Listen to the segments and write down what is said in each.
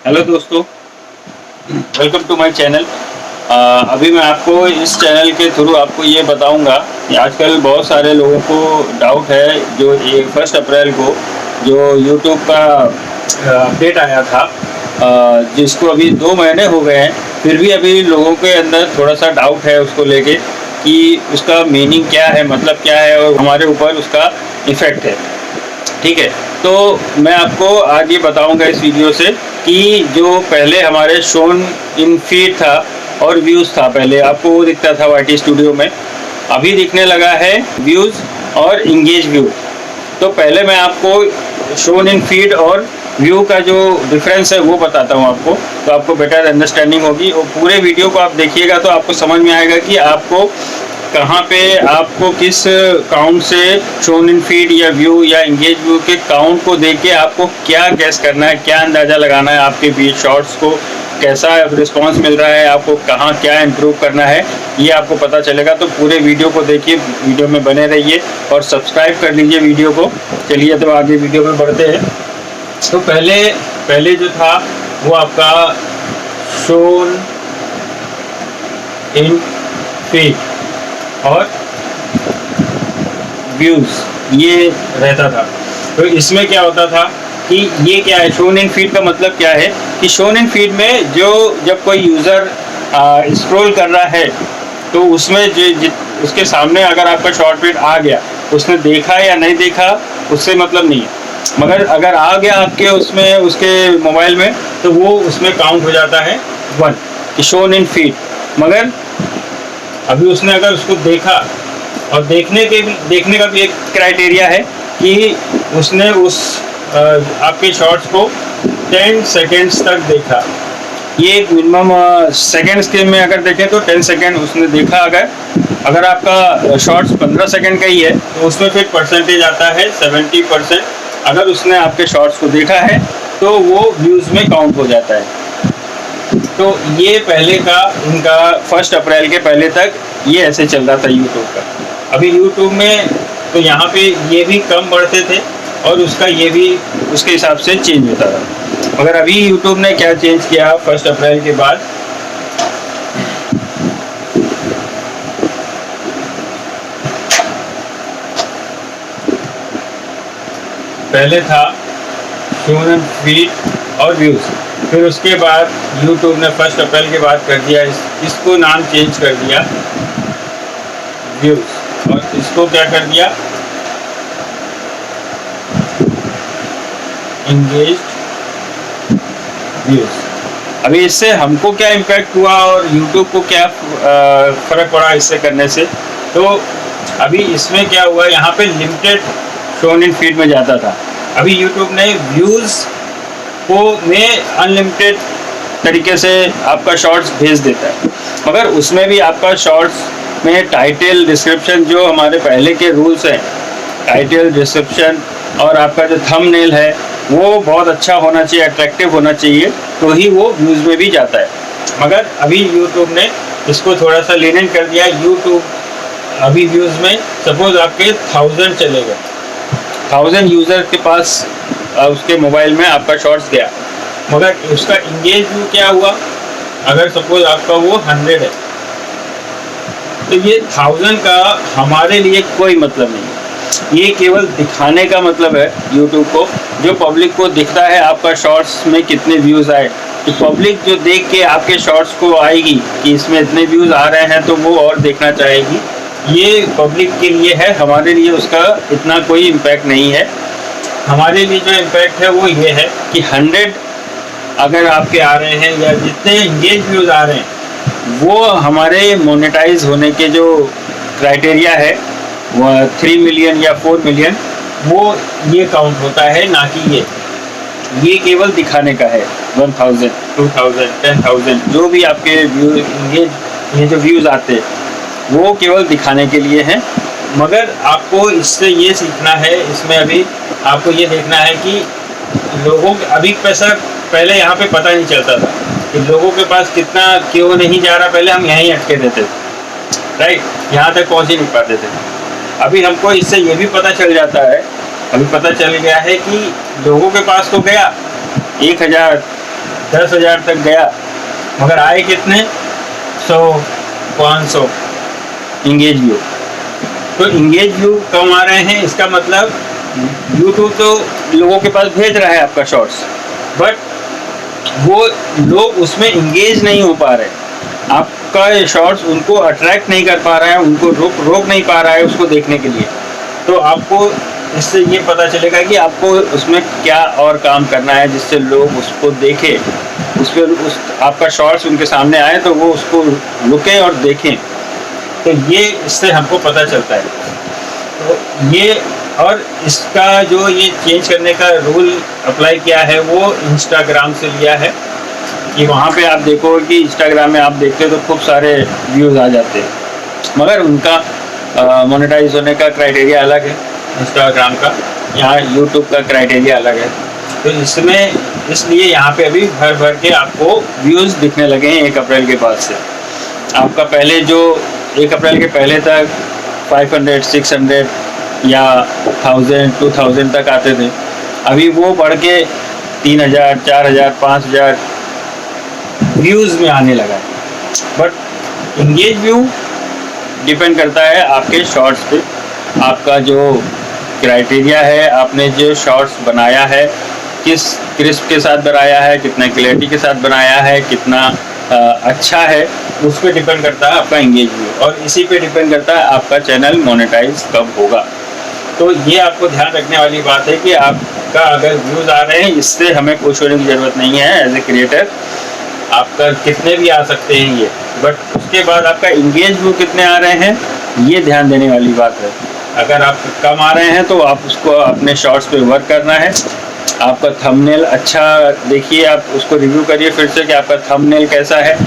Hello दोस्तों, welcome to my channel. अभी मैं आपको इस चैनल के थ्रू आपको ये बताऊंगा कि आजकल बहुत सारे लोगों को डाउट है जो ये 1 अप्रैल को जो यूट्यूब का अपडेट आया था, जिसको अभी 2 महीने हो गए हैं, फिर भी अभी लोगों के अंदर थोड़ा सा डाउट है उसको लेके कि उसका मीनिंग क्या है, मतलब क्या है और हमारे ऊपर उसका इफ़ेक्ट है। ठीक है, तो मैं आपको आज ये बताऊंगा इस वीडियो से कि जो पहले हमारे शोन इन फीड था और व्यूज़ था, पहले आपको वो दिखता था वाईटी स्टूडियो में, अभी दिखने लगा है व्यूज़ और इंगेज व्यू। तो पहले मैं आपको शोन इन फीड और व्यू का जो डिफरेंस है वो बताता हूँ आपको, तो आपको बेटर अंडरस्टैंडिंग होगी और पूरे वीडियो को आप देखिएगा तो आपको समझ में आएगा कि आपको कहाँ पे आपको किस काउंट से शोन इन फीड या व्यू या इंगेज व्यू के काउंट को देख के आपको क्या गैस करना है, क्या अंदाज़ा लगाना है, आपके बीच शॉर्ट्स को कैसा रिस्पांस मिल रहा है, आपको कहाँ क्या इम्प्रूव करना है, ये आपको पता चलेगा। तो पूरे वीडियो को देखिए, वीडियो में बने रहिए और सब्सक्राइब कर लीजिए वीडियो को। चलिए तो आगे वीडियो में बढ़ते हैं। तो पहले जो था वो आपका शोन इन फीड और व्यूज़ ये रहता था। तो इसमें क्या होता था कि ये क्या है, शोन इन फीड का मतलब क्या है कि शोन इन फीड में जो जब कोई यूज़र स्क्रॉल कर रहा है तो उसमें उसके सामने अगर आपका शॉर्ट फीड आ गया, उसने देखा या नहीं देखा उससे मतलब नहीं है, मगर अगर आ गया आपके उसमें उसके मोबाइल में तो वो उसमें काउंट हो जाता है 1 कि शोन इन फीड। मगर अभी उसने अगर उसको देखा, और देखने का भी एक क्राइटेरिया है कि उसने उस आपके शॉर्ट्स को 10 सेकेंड्स तक देखा। ये एक मिनिमम सेकेंड्स के में अगर देखें तो 10 सेकेंड उसने देखा। अगर आपका शॉर्ट्स 15 सेकेंड का ही है तो उसमें फिर परसेंटेज आता है 70%। अगर उसने आपके शॉर्ट्स को देखा है तो वो व्यूज़ में काउंट हो जाता है। तो ये पहले का इनका 1 अप्रैल के पहले तक ये ऐसे चल रहा था यूट्यूब का। अभी यूट्यूब में तो यहाँ पे ये भी कम बढ़ते थे और उसका ये भी उसके हिसाब से चेंज होता था। मगर अभी यूट्यूब ने क्या चेंज किया 1 अप्रैल के बाद, पहले था शोन इन फीड और व्यूज़, फिर उसके बाद यूट्यूब ने 1 अप्रैल के बाद कर दिया इसको नाम चेंज कर दिया व्यूज़, और इसको क्या कर दिया इंगेज्ड व्यूज़। अभी इससे हमको क्या इम्पैक्ट हुआ और यूट्यूब को क्या फ़र्क पड़ा इससे करने से, तो अभी इसमें क्या हुआ, यहाँ पे लिमिटेड शोन इन फीड में जाता था। अभी यूट्यूब ने व्यूज़ को में अनलिमिटेड तरीके से आपका शॉर्ट्स भेज देता है, मगर उसमें भी आपका शॉर्ट्स में टाइटल डिस्क्रिप्शन जो हमारे पहले के रूल्स हैं, टाइटल डिस्क्रिप्शन और आपका जो थंबनेल है वो बहुत अच्छा होना चाहिए, अट्रैक्टिव होना चाहिए, तो ही वो व्यूज़ में भी जाता है। मगर अभी यूट्यूब ने इसको थोड़ा सा लीनियंट कर दिया। यूट्यूब अभी व्यूज़ में सपोज आपके 1000 चले गए, 1000 यूज़र के पास उसके मोबाइल में आपका शॉर्ट्स गया, मगर उसका इंगेज व्यू क्या हुआ, अगर सपोज आपका वो 100 है तो ये 1000 का हमारे लिए कोई मतलब नहीं है। ये केवल दिखाने का मतलब है यूट्यूब को, जो पब्लिक को दिखता है आपका शॉर्ट्स में कितने व्यूज़ आए, तो पब्लिक जो देख के आपके शॉर्ट्स को आएगी कि इसमें इतने व्यूज़ आ रहे हैं तो वो और देखना चाहेगी। ये पब्लिक के लिए है, हमारे लिए उसका इतना कोई इम्पैक्ट नहीं है। हमारे लिए जो इम्पैक्ट है वो ये है कि 100 अगर आपके आ रहे हैं या जितने इंगेज व्यूज़ आ रहे हैं वो हमारे मोनेटाइज होने के जो क्राइटेरिया है वो 3 मिलियन या 4 मिलियन, वो ये काउंट होता है, ना कि ये केवल दिखाने का है। 1000, 2000, 10,000 जो भी आपके व्यू ये जो व्यूज़ आते हैं वो केवल दिखाने के लिए हैं। मगर आपको इससे ये सीखना है, इसमें अभी आपको ये देखना है कि लोगों के अभी पैसा पहले यहाँ पे पता नहीं चलता था कि लोगों के पास कितना क्यों नहीं जा रहा, पहले हम यहीं अटके रहते थे, राइट, यहाँ तक पहुँच ही नहीं पाते थे। अभी हमको इससे ये भी पता चल जाता है, अभी पता चल गया है कि लोगों के पास तो गया 1000, 10,000 तक गया, मगर आए कितने? 100, 500 इंगेज व्यू। तो इंगेज व्यू कम आ रहे हैं, इसका मतलब यूट्यूब तो लोगों के पास भेज रहा है आपका शॉर्ट्स, बट वो लोग उसमें इंगेज नहीं हो पा रहे। आपका ये शॉर्ट्स उनको अट्रैक्ट नहीं कर पा रहा है, उनको रोक नहीं पा रहा है उसको देखने के लिए। तो आपको इससे ये पता चलेगा कि आपको उसमें क्या और काम करना है जिससे लोग उसको देखें, उस पर आपका शॉर्ट्स उनके सामने आए तो वो उसको रुकें और देखें। तो ये इससे हमको पता चलता है। तो ये और इसका जो ये चेंज करने का रूल अप्लाई किया है वो इंस्टाग्राम से लिया है कि वहाँ पे आप देखो कि इंस्टाग्राम में आप देखते हो तो खूब सारे व्यूज़ आ जाते हैं, मगर उनका मोनेटाइज होने का क्राइटेरिया अलग है इंस्टाग्राम का, यहाँ यूट्यूब का क्राइटेरिया अलग है। तो इसमें इसलिए यहाँ पे अभी भर भर के आपको व्यूज़ दिखने लगे हैं 1 अप्रैल के बाद से। आपका पहले जो 1 अप्रैल के पहले तक 500, 600 या 1000, 2000 तक आते थे, अभी वो बढ़ के 3000, 4000, 5000 व्यूज़ में आने लगा है। बट इंगेज व्यू डिपेंड करता है आपके शॉर्ट्स पे, आपका जो क्राइटेरिया है, आपने जो शॉर्ट्स बनाया है किस क्रिस्प के साथ बनाया है, कितना क्लैरिटी के साथ बनाया है, कितना अच्छा है, उस पर डिपेंड करता है आपका इंगेज व्यू, और इसी पे डिपेंड करता है आपका चैनल मोनेटाइज कब होगा। तो ये आपको ध्यान रखने वाली बात है कि आपका अगर व्यूज़ आ रहे हैं, इससे हमें खुश होने की ज़रूरत नहीं है एज ए क्रिएटर। आपका कितने भी आ सकते हैं ये, बट उसके बाद आपका इंगेज व्यू कितने आ रहे हैं ये ध्यान देने वाली बात है। अगर आप कम आ रहे हैं तो आप उसको अपने शॉर्ट्स पे वर्क करना है। आपका थंबनेल अच्छा देखिए, आप उसको रिव्यू करिए फिर से कि आपका थंबनेल कैसा है,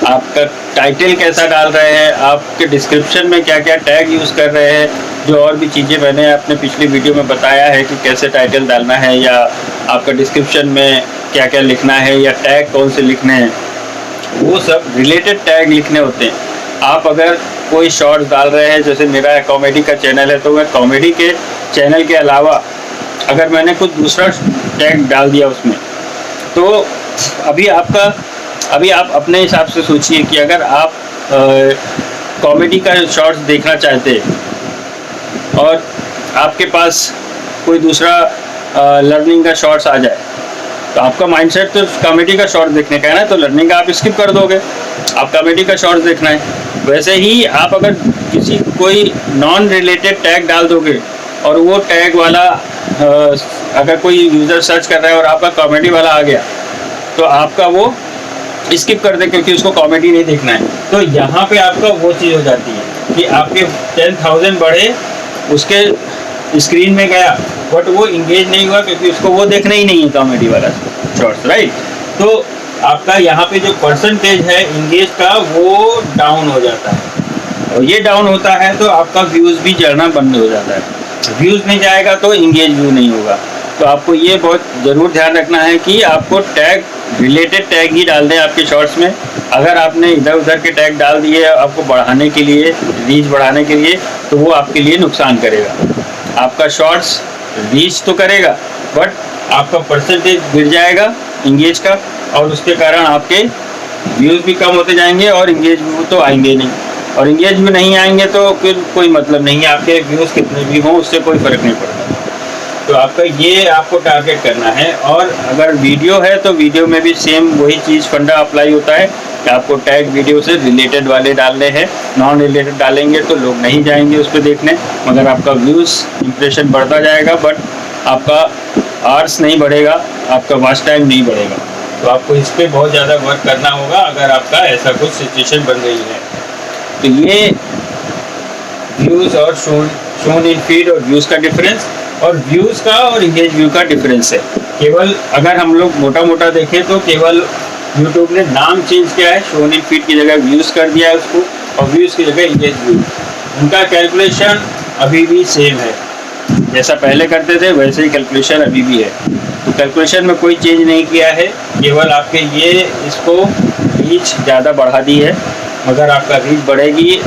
आपका टाइटल कैसा डाल रहे हैं, आपके डिस्क्रिप्शन में क्या क्या टैग यूज़ कर रहे हैं, जो और भी चीज़ें मैंने अपने पिछली वीडियो में बताया है कि कैसे टाइटल डालना है, या आपका डिस्क्रिप्शन में क्या क्या लिखना है, या टैग कौन से लिखने हैं, वो सब रिलेटेड टैग लिखने होते हैं। आप अगर कोई शॉर्ट्स डाल रहे हैं, जैसे मेरा कॉमेडी का चैनल है, तो मैं कॉमेडी के चैनल के अलावा अगर मैंने कुछ दूसरा टैग डाल दिया उसमें, तो अभी आप अपने हिसाब से सोचिए कि अगर आप कॉमेडी का शॉर्ट्स देखना चाहते हैं और आपके पास कोई दूसरा लर्निंग का शॉर्ट्स आ जाए, तो आपका माइंडसेट तो कॉमेडी का शॉर्ट्स देखने का है ना, तो लर्निंग का आप स्किप कर दोगे, आप कॉमेडी का शॉर्ट्स देखना है। वैसे ही आप अगर कोई नॉन रिलेटेड टैग डाल दोगे और वो टैग वाला अगर कोई यूज़र सर्च कर रहा है और आपका कॉमेडी वाला आ गया, तो आपका वो स्किप कर दे क्योंकि उसको कॉमेडी नहीं देखना है। तो यहाँ पे आपका वो चीज़ हो जाती है कि आपके 10,000 बढ़े, उसके स्क्रीन में गया, बट वो इंगेज नहीं हुआ क्योंकि उसको वो देखना ही नहीं है कॉमेडी वाला शॉर्ट्स, राइट। तो आपका यहाँ पे जो परसेंटेज है इंगेज का वो डाउन हो जाता है, और ये डाउन होता है तो आपका व्यूज़ भी चढ़ना बंद हो जाता है। व्यूज़ नहीं जाएगा तो इंगेज व्यू नहीं होगा। तो आपको ये बहुत ज़रूर ध्यान रखना है कि आपको टैग रिलेटेड टैग ही डाल दें आपके शॉर्ट्स में। अगर आपने इधर उधर के टैग डाल दिए आपको बढ़ाने के लिए, रीच बढ़ाने के लिए, तो वो आपके लिए नुकसान करेगा। आपका शॉर्ट्स रीच तो करेगा बट आपका परसेंटेज गिर जाएगा इंगेज का, और उसके कारण आपके व्यूज़ भी कम होते जाएंगे और इंगेज व्यू तो आएंगे नहीं, और इंगेज भी नहीं आएंगे तो फिर कोई मतलब नहीं है, आपके व्यूज़ कितने भी हों उससे कोई फ़र्क नहीं पड़ता। तो आपका ये आपको टारगेट करना है। और अगर वीडियो है तो वीडियो में भी सेम वही चीज़ फंडा अप्लाई होता है कि आपको टैग वीडियो से रिलेटेड वाले डालने हैं। नॉन रिलेटेड डालेंगे तो लोग नहीं जाएंगे उस पर देखने, मगर आपका व्यूज़ इंप्रेशन बढ़ता जाएगा बट आपका आवर्स नहीं बढ़ेगा, आपका वॉच टाइम नहीं बढ़ेगा। तो आपको इस पर बहुत ज़्यादा वर्क करना होगा अगर आपका ऐसा कुछ सिचुएशन बन रही है। तो ये व्यूज़ और शोन इन फीड और व्यूज़ का डिफरेंस, और व्यूज़ का और इंगेज व्यू का डिफरेंस है। केवल अगर हम लोग मोटा मोटा देखें तो केवल यूट्यूब ने नाम चेंज किया है, शोन इन फीड की जगह व्यूज़ कर दिया है उसको, और व्यूज़ की जगह इंगेज व्यू। उनका कैलकुलेशन अभी भी सेम है, जैसा पहले करते थे वैसे ही कैलकुलेशन अभी भी है। तो कैलकुलेशन में कोई चेंज नहीं किया है, केवल आपके ये इसको रीच ज़्यादा बढ़ा दी है। मगर आपका रीच बढ़ेगी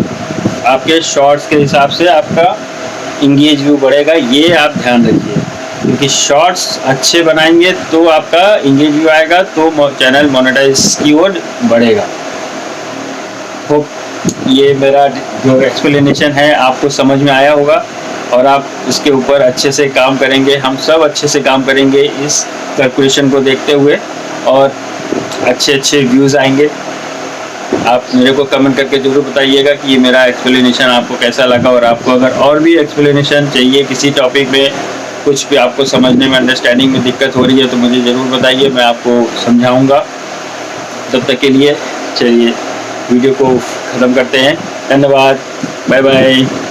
आपके शॉर्ट्स के हिसाब से आपका इंगेज व्यू बढ़ेगा, ये आप ध्यान रखिए। क्योंकि शॉर्ट्स अच्छे बनाएंगे तो आपका इंगेज व्यू आएगा, तो चैनल मोनेटाइज की ओर बढ़ेगा। होप ये मेरा जो एक्सप्लेनेशन है आपको समझ में आया होगा और आप इसके ऊपर अच्छे से काम करेंगे। हम सब अच्छे से काम करेंगे इस कैलकुलेशन को देखते हुए और अच्छे अच्छे व्यूज़ आएंगे। आप मेरे को कमेंट करके ज़रूर बताइएगा कि ये मेरा एक्सप्लेनेशन आपको कैसा लगा, और आपको अगर और भी एक्सप्लेनेशन चाहिए किसी टॉपिक में, कुछ भी आपको समझने में, अंडरस्टैंडिंग में दिक्कत हो रही है तो मुझे ज़रूर बताइए, मैं आपको समझाऊंगा। तब तक के लिए चलिए वीडियो को ख़त्म करते हैं। धन्यवाद, बाय बाय।